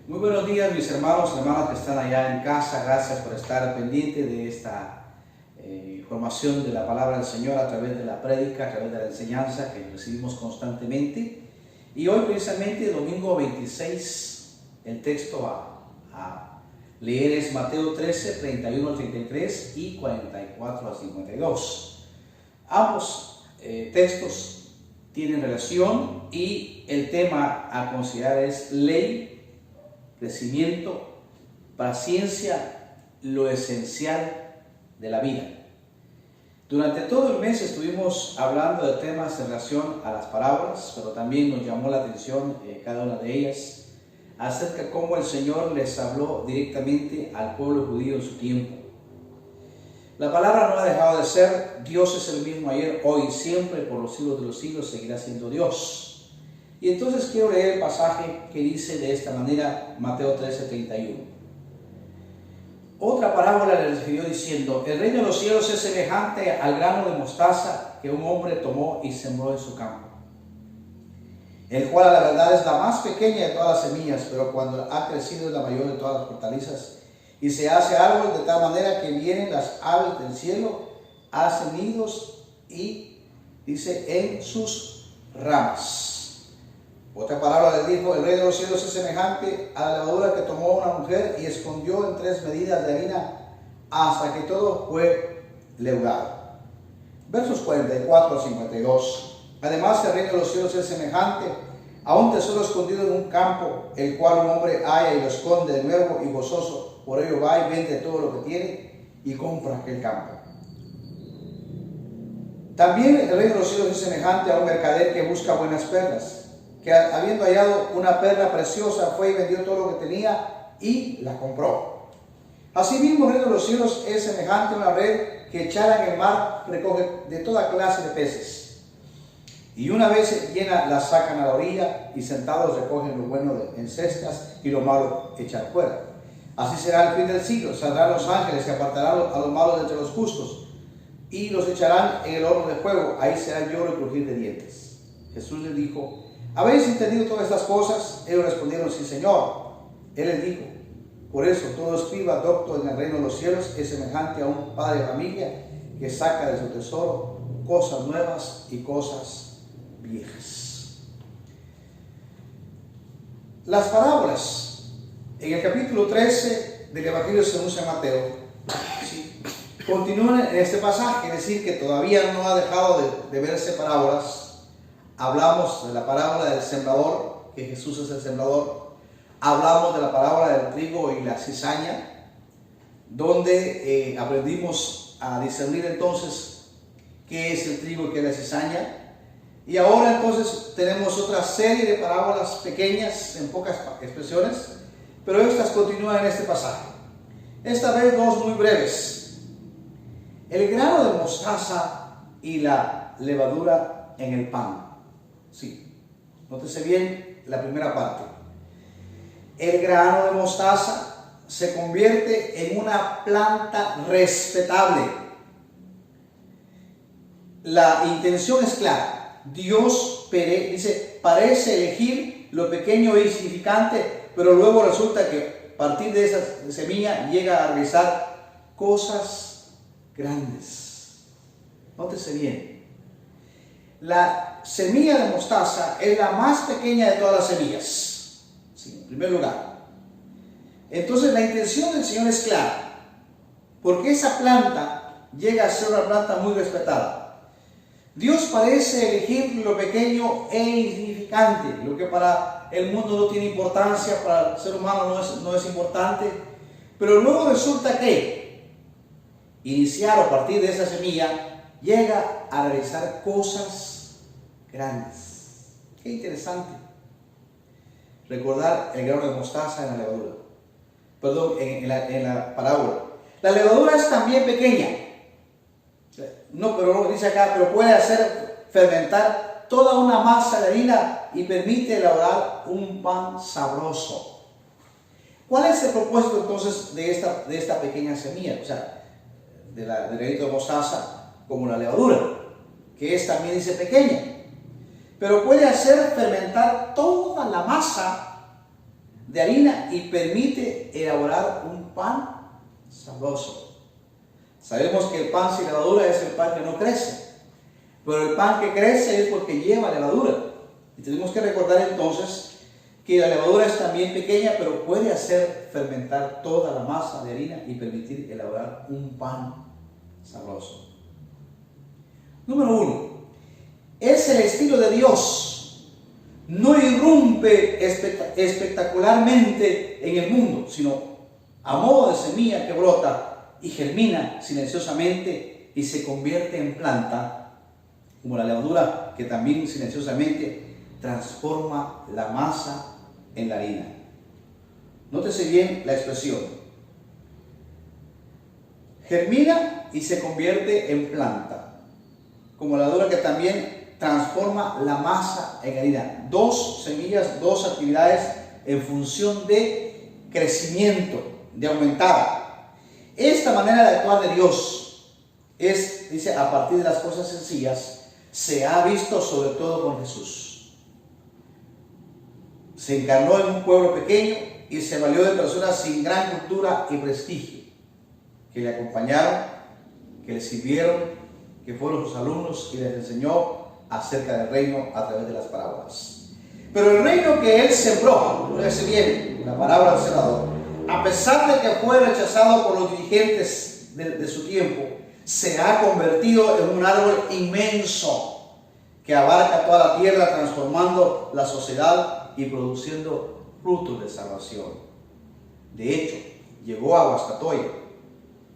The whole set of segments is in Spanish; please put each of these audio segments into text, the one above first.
Muy buenos días, mis hermanos y hermanas que están allá en casa. Gracias por estar pendiente de esta información de la palabra del Señor a través de la prédica, a través de la enseñanza que recibimos constantemente. Y hoy, precisamente, domingo 26, el texto a leer es Mateo 13, 31 al 33 y 44 al 52. Ambos textos tienen relación y el tema a considerar es ley, crecimiento, paciencia, lo esencial de la vida. Durante todo el mes estuvimos hablando de temas en relación a las parábolas, pero también nos llamó la atención cada una de ellas acerca de cómo el Señor les habló directamente al pueblo judío en su tiempo. La palabra no ha dejado de ser, Dios es el mismo ayer, hoy y siempre, por los siglos de los siglos seguirá siendo Dios. Y entonces quiero leer el pasaje que dice de esta manera, Mateo 13:31. Otra parábola le refirió diciendo: el reino de los cielos es semejante al grano de mostaza que un hombre tomó y sembró en su campo, el cual a la verdad es la más pequeña de todas las semillas, pero cuando ha crecido es la mayor de todas las hortalizas, y se hace árbol de tal manera que vienen las aves del cielo, hacen nidos y, dice, en sus ramas. Otra palabra le dijo: el reino de los cielos es semejante a la levadura que tomó una mujer y escondió en 3 medidas de harina hasta que todo fue leudado. Versos 44 al 52. Además, el reino de los cielos es semejante a un tesoro escondido en un campo, el cual un hombre halla y lo esconde de nuevo, y gozoso por ello va y vende todo lo que tiene y compra aquel campo. También el reino de los cielos es semejante a un mercader que busca buenas perlas, que habiendo hallado una perla preciosa fue y vendió todo lo que tenía y la compró. Asimismo, el reino de los cielos es semejante a una red que echada en el mar recoge de toda clase de peces, y una vez llena la sacan a la orilla, y sentados recogen lo bueno en cestas y lo malo echan fuera. Así será el fin del siglo. Saldrán los ángeles y apartarán a los malos de entre los justos y los echarán en el horno de fuego. Ahí será el lloro y crujir de dientes. Jesús les dijo: ¿habéis entendido todas estas cosas? Ellos respondieron: sí, Señor. Él les dijo: por eso todo escriba docto en el reino de los cielos es semejante a un padre de familia que saca de su tesoro cosas nuevas y cosas viejas. Las parábolas en el capítulo 13 del Evangelio según San Mateo, ¿sí?, continúan en este pasaje, es decir, que todavía no ha dejado de verse parábolas. Hablamos de la parábola del sembrador, que Jesús es el sembrador. Hablamos de la parábola del trigo y la cizaña, donde aprendimos a discernir entonces qué es el trigo y qué es la cizaña. Y ahora entonces tenemos otra serie de parábolas pequeñas, en pocas expresiones, pero estas continúan en este pasaje. Esta vez dos muy breves: el grano de mostaza y la levadura en el pan. Sí, nótese bien la primera parte. El grano de mostaza se convierte en una planta respetable. La intención es clara. Dios dice, parece elegir lo pequeño e insignificante, pero luego resulta que a partir de esa semilla llega a realizar cosas grandes. Nótese bien. La semilla de mostaza es la más pequeña de todas las semillas, sí, en primer lugar. Entonces la intención del Señor es clara, porque esa planta llega a ser una planta muy respetada. Dios parece elegir lo pequeño e insignificante, lo que para el mundo no tiene importancia, para el ser humano no es importante, pero luego resulta que iniciar a partir de esa semilla llega a realizar cosas grandes. Qué interesante recordar el grano de mostaza en la levadura, en la parábola. La levadura es también pequeña. No, pero no dice acá, pero puede hacer fermentar toda una masa de harina y permite elaborar un pan sabroso. ¿Cuál es el propósito entonces de esta pequeña semilla? O sea, del granito de mostaza como la levadura, que es también dice pequeña, pero puede hacer fermentar toda la masa de harina y permite elaborar un pan sabroso. Sabemos que el pan sin levadura es el pan que no crece, pero el pan que crece es porque lleva levadura. Y tenemos que recordar entonces que la levadura es también pequeña, pero puede hacer fermentar toda la masa de harina y permitir elaborar un pan sabroso. Número 1. Es el estilo de Dios. No irrumpe espectacularmente en el mundo, sino a modo de semilla que brota y germina silenciosamente y se convierte en planta, como la levadura que también silenciosamente transforma la masa en la harina. Nótese bien la expresión. Germina y se convierte en planta, como la levadura que también transforma la masa en harina. Dos semillas, dos actividades en función de crecimiento, de aumentar. Esta manera de actuar de Dios es, dice, a partir de las cosas sencillas, se ha visto sobre todo con Jesús. Se encarnó en un pueblo pequeño y se valió de personas sin gran cultura y prestigio, que le acompañaron, que le sirvieron, que fueron sus alumnos y les enseñó acerca del reino a través de las parábolas. Pero el reino que él sembró, fíjese bien, la parábola del sembrador, a pesar de que fue rechazado por los dirigentes de su tiempo, se ha convertido en un árbol inmenso que abarca toda la tierra, transformando la sociedad y produciendo frutos de salvación. De hecho, llegó a Guastatoya,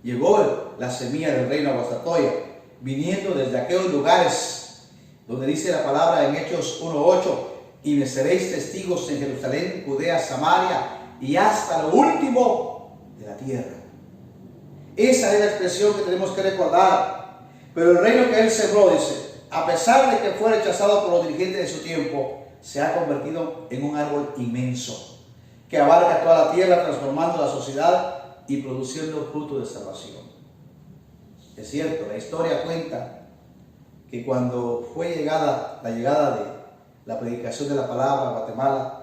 llegó la semilla del reino a Guastatoya, viniendo desde aquellos lugares donde dice la palabra en Hechos 1:8, y me seréis testigos en Jerusalén, Judea, Samaria y hasta lo último de la tierra. Esa es la expresión que tenemos que recordar. Pero el reino que él sembró, dice, a pesar de que fue rechazado por los dirigentes de su tiempo, se ha convertido en un árbol inmenso que abarca toda la tierra, transformando la sociedad y produciendo fruto de salvación. Es cierto, la historia cuenta que cuando fue la llegada de la predicación de la palabra a Guatemala,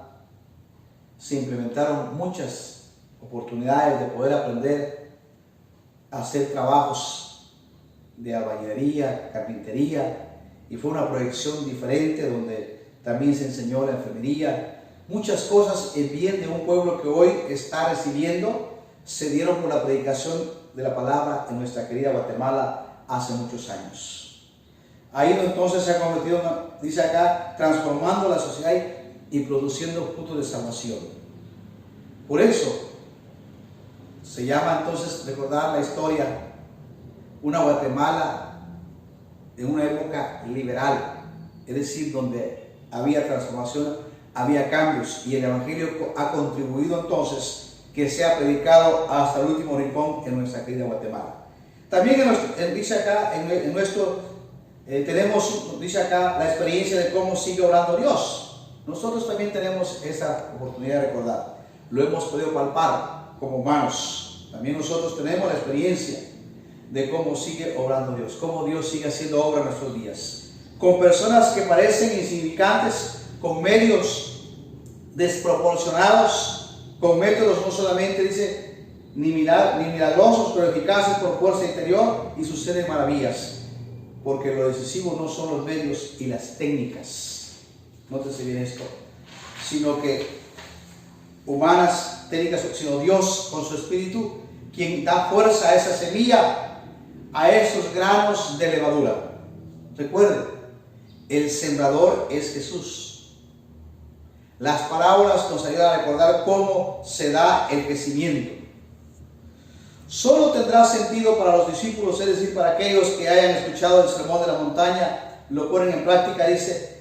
se implementaron muchas oportunidades de poder aprender a hacer trabajos de albañilería, carpintería, y fue una proyección diferente donde también se enseñó la enfermería. Muchas cosas, el bien de un pueblo que hoy está recibiendo, se dieron por la predicación de la palabra en nuestra querida Guatemala hace muchos años. Ahí entonces se ha convertido, dice acá, transformando la sociedad y produciendo frutos de salvación. Por eso se llama entonces, recordar la historia, una Guatemala en una época liberal, es decir, donde había transformación, había cambios, y el Evangelio ha contribuido entonces que sea predicado hasta el último rincón en nuestra querida Guatemala. También dice acá, tenemos, dice acá, la experiencia de cómo sigue obrando Dios. Nosotros también tenemos esa oportunidad de recordar. Lo hemos podido palpar como humanos. También nosotros tenemos la experiencia de cómo sigue obrando Dios, cómo Dios sigue haciendo obra en nuestros días. Con personas que parecen insignificantes, con medios desproporcionados, con métodos no solamente, dice, ni milagrosos, pero eficaces por fuerza interior, y suceden maravillas, porque lo decisivo no son los medios y las técnicas, nótese bien esto, sino que humanas, técnicas, sino Dios con su espíritu, quien da fuerza a esa semilla, a esos granos de levadura. Recuerden, el sembrador es Jesús. Las parábolas nos ayudan a recordar cómo se da el crecimiento. Solo tendrá sentido para los discípulos, es decir, para aquellos que hayan escuchado el sermón de la montaña, lo ponen en práctica,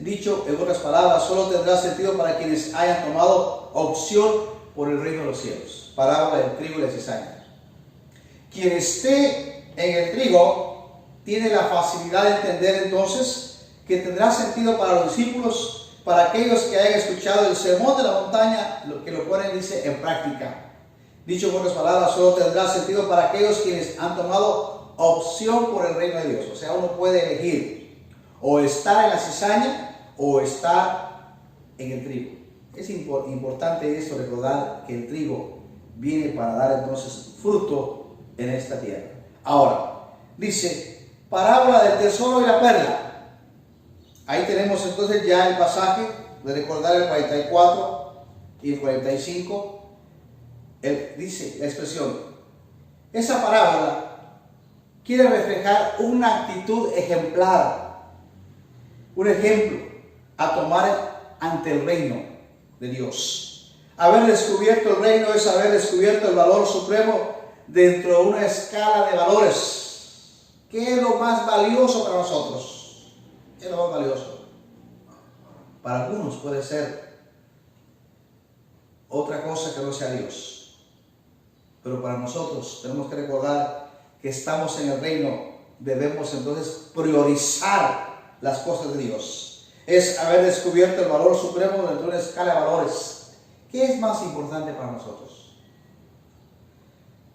dicho en otras palabras, solo tendrá sentido para quienes hayan tomado opción por el reino de los cielos. Parábola del trigo y la cizaña. Quien esté en el trigo tiene la facilidad de entender entonces que tendrá sentido para los discípulos, para aquellos que hayan escuchado el sermón de la montaña, lo que lo ponen, dice, en práctica. Dicho con otras palabras, solo tendrá sentido para aquellos quienes han tomado opción por el reino de Dios. O sea, uno puede elegir o estar en la cizaña o estar en el trigo. Es importante esto, recordar que el trigo viene para dar entonces fruto en esta tierra. Ahora, dice, parábola del tesoro y la perla. Ahí tenemos entonces ya el pasaje de recordar el 44 y el 45. Dice la expresión, esa parábola quiere reflejar una actitud ejemplar, un ejemplo a tomar ante el reino de Dios. Haber descubierto el reino es haber descubierto el valor supremo dentro de una escala de valores. ¿Qué es lo más valioso para nosotros? ¿Qué es lo más valioso? Para algunos puede ser otra cosa que no sea Dios. Pero para nosotros tenemos que recordar que estamos en el reino. Debemos entonces priorizar las cosas de Dios. Es haber descubierto el valor supremo dentro de una escala de valores. ¿Qué es más importante para nosotros?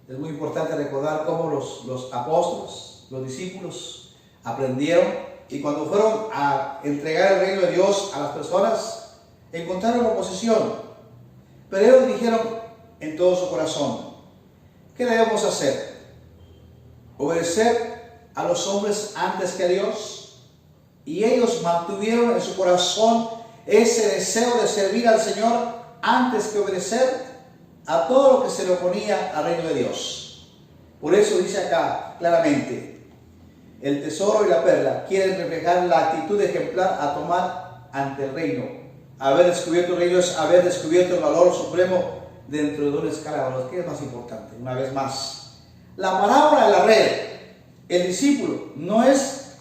Es muy importante recordar cómo los apóstoles, los discípulos, aprendieron y cuando fueron a entregar el reino de Dios a las personas, encontraron oposición. Pero ellos dijeron en todo su corazón, ¿qué debemos hacer? ¿Obedecer a los hombres antes que a Dios? Y ellos mantuvieron en su corazón ese deseo de servir al Señor antes que obedecer a todo lo que se le oponía al reino de Dios. Por eso dice acá claramente, el tesoro y la perla quieren reflejar la actitud ejemplar a tomar ante el reino. Haber descubierto el reino es haber descubierto el valor supremo dentro de una escala de valores. ¿Qué es más importante? Una vez más, la parábola de la red, el discípulo no es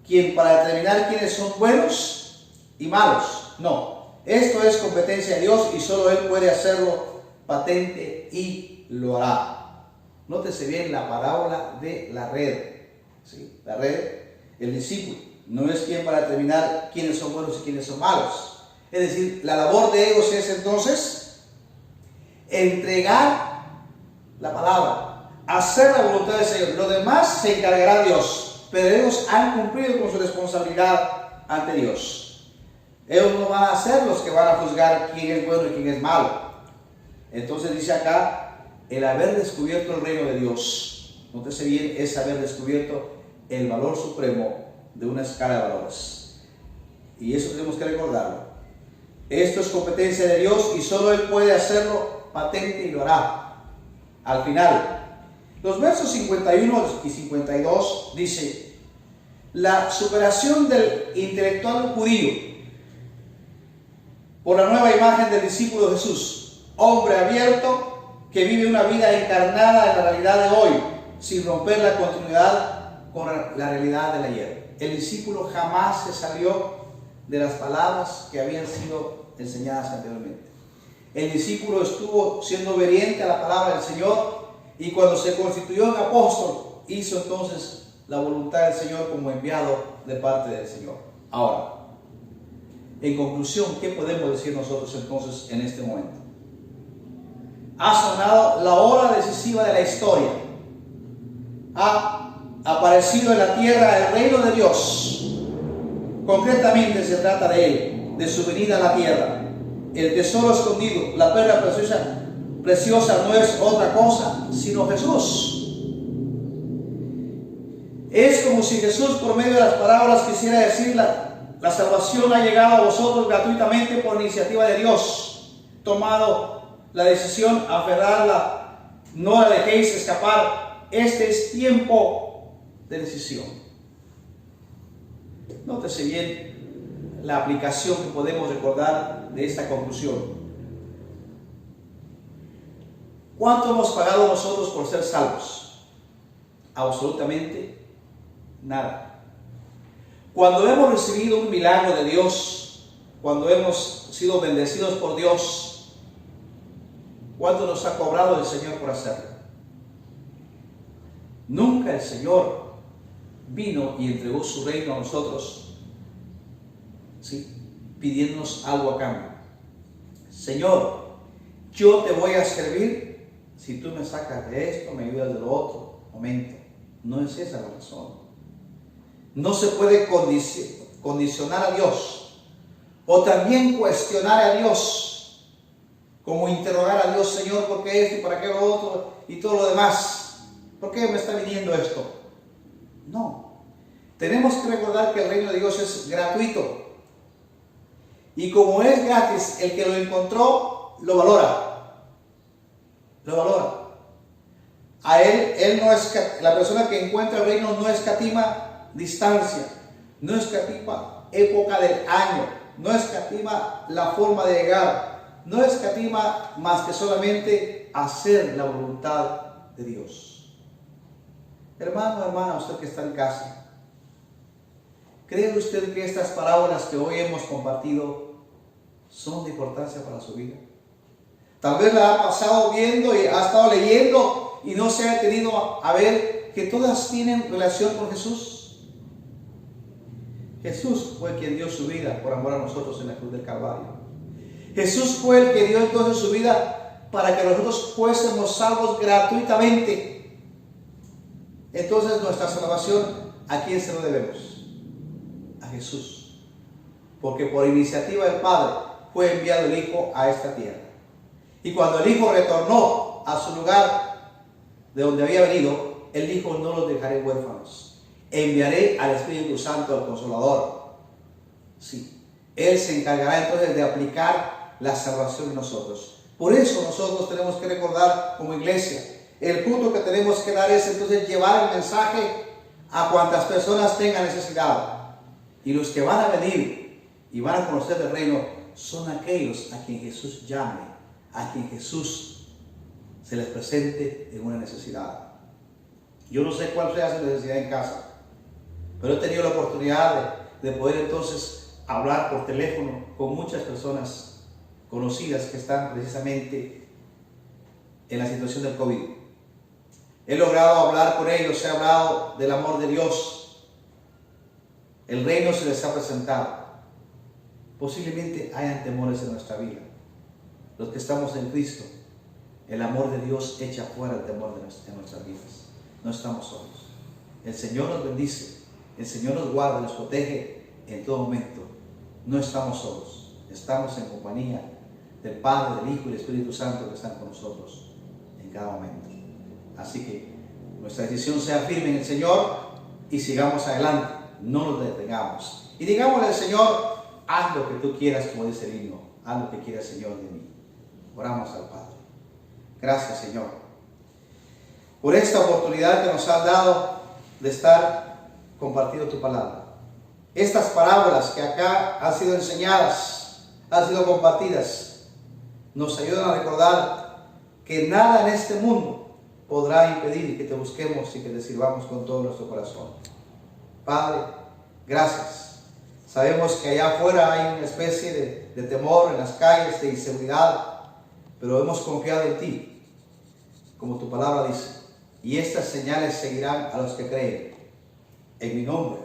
quien para determinar quiénes son buenos y malos. No, esto es competencia de Dios y solo Él puede hacerlo patente y lo hará. Nótese bien la parábola de la red. ¿Sí? La red, el discípulo no es quien para determinar quiénes son buenos y quiénes son malos. Es decir, la labor de ellos es entonces entregar la palabra, hacer la voluntad del Señor. Lo demás se encargará Dios, pero ellos han cumplido con su responsabilidad ante Dios. Ellos no van a ser los que van a juzgar quién es bueno y quién es malo. Entonces dice acá, el haber descubierto el reino de Dios, nótese bien, es haber descubierto el valor supremo de una escala de valores. Y eso tenemos que recordarlo. Esto es competencia de Dios y solo Él puede hacerlo patente y lo hará. Al final, los versos 51 y 52 dice, la superación del intelectual judío por la nueva imagen del discípulo de Jesús, hombre abierto que vive una vida encarnada en la realidad de hoy, sin romper la continuidad con la realidad del ayer. El discípulo jamás se salió de las palabras que habían sido enseñadas anteriormente. El discípulo estuvo siendo obediente a la palabra del Señor y cuando se constituyó en apóstol, hizo entonces la voluntad del Señor como enviado de parte del Señor. Ahora, en conclusión, ¿qué podemos decir nosotros entonces en este momento? Ha sonado la hora decisiva de la historia. Ha aparecido en la tierra el reino de Dios. Concretamente se trata de Él, de su venida a la tierra. El tesoro escondido, la perla preciosa no es otra cosa sino Jesús. Es como si Jesús por medio de las parábolas quisiera decir la salvación ha llegado a vosotros gratuitamente por iniciativa de Dios. Tomado la decisión, aferrarla, no la dejéis escapar. Este es tiempo de decisión. Nótese bien la aplicación que podemos recordar de esta conclusión. ¿Cuánto hemos pagado nosotros por ser salvos? Absolutamente nada. Cuando hemos recibido un milagro de Dios, cuando hemos sido bendecidos por Dios, ¿cuánto nos ha cobrado el Señor por hacerlo? Nunca el Señor vino y entregó su reino a nosotros, ¿sí?, pidiéndonos algo a cambio. Señor, yo te voy a servir si tú me sacas de esto, me ayudas de lo otro. Momento, no es esa la razón. No se puede condicionar a Dios O también cuestionar a Dios, como interrogar a Dios, Señor, ¿por qué esto y para qué lo otro y todo lo demás? ¿Por qué me está viniendo esto? No. Tenemos que recordar que el reino de Dios es gratuito. Y como es gratis, el que lo encontró lo valora. Lo valora. A él no es, la persona que encuentra el reino no escatima distancia, no escatima época del año, no escatima la forma de llegar, no escatima más que solamente hacer la voluntad de Dios. Hermano, hermana, usted que está en casa, ¿cree usted que estas parábolas que hoy hemos compartido son de importancia para su vida? Tal vez la ha pasado viendo y ha estado leyendo y no se ha detenido a ver que todas tienen relación con Jesús. Jesús fue quien dio su vida por amor a nosotros en la cruz del Calvario. Jesús fue el que dio entonces su vida para que nosotros fuésemos salvos gratuitamente. Entonces nuestra salvación, ¿a quién se lo debemos? A Jesús. Porque por iniciativa del Padre fue enviado el Hijo a esta tierra. Y cuando el Hijo retornó a su lugar de donde había venido, Él dijo: no los dejaré huérfanos, enviaré al Espíritu Santo, al Consolador. Sí, Él se encargará entonces de aplicar la salvación en nosotros. Por eso nosotros tenemos que recordar como iglesia, el punto que tenemos que dar es entonces llevar el mensaje a cuantas personas tengan necesidad. Y los que van a venir y van a conocer el reino son aquellos a quien Jesús llame, a quien Jesús se les presente en una necesidad. Yo no sé cuál sea su necesidad en casa, pero he tenido la oportunidad de poder entonces hablar por teléfono con muchas personas conocidas que están precisamente en la situación del COVID. He logrado hablar con ellos, he hablado del amor de Dios. El reino se les ha presentado. Posiblemente hayan temores en nuestra vida. Los que estamos en Cristo, el amor de Dios echa fuera el temor de nuestras vidas. No estamos solos. El Señor nos bendice, el Señor nos guarda, nos protege en todo momento. No estamos solos. Estamos en compañía del Padre, del Hijo y del Espíritu Santo que están con nosotros en cada momento. Así que nuestra decisión sea firme en el Señor y sigamos adelante. No nos detengamos. Y digámosle al Señor: haz lo que tú quieras, como dice el himno. Haz lo que quieras, Señor, de mí. Oramos al Padre. Gracias, Señor, por esta oportunidad que nos has dado de estar compartiendo tu palabra. Estas parábolas que acá han sido enseñadas, han sido compartidas, nos ayudan a recordar que nada en este mundo podrá impedir que te busquemos y que te sirvamos con todo nuestro corazón. Padre, gracias. Sabemos que allá afuera hay una especie de temor en las calles, de inseguridad, pero hemos confiado en ti. Como tu palabra dice, y estas señales seguirán a los que creen. En mi nombre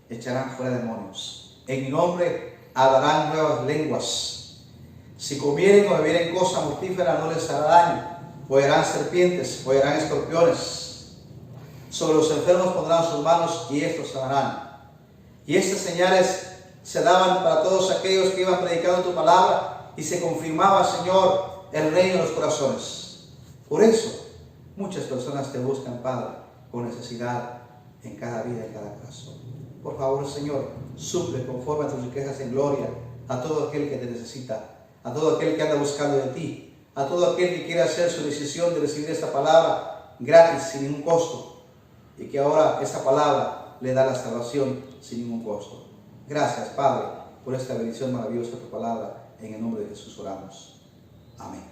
echarán fuera demonios. En mi nombre hablarán nuevas lenguas. Si comieren o bebieren cosa mortífera no les hará daño. Hollarán serpientes, hollarán escorpiones. Sobre los enfermos pondrán sus manos y estos sanarán. Y estas señales se daban para todos aquellos que iban predicando tu palabra y se confirmaba, Señor, el reino de los corazones. Por eso, muchas personas te buscan, Padre, con necesidad en cada vida, en cada corazón. Por favor, Señor, suple conforme a tus riquezas en gloria a todo aquel que te necesita, a todo aquel que anda buscando de ti, a todo aquel que quiere hacer su decisión de recibir esta palabra gratis, sin ningún costo, y que ahora esa palabra le da la salvación sin ningún costo. Gracias, Padre, por esta bendición maravillosa de tu palabra. En el nombre de Jesús oramos. Amén.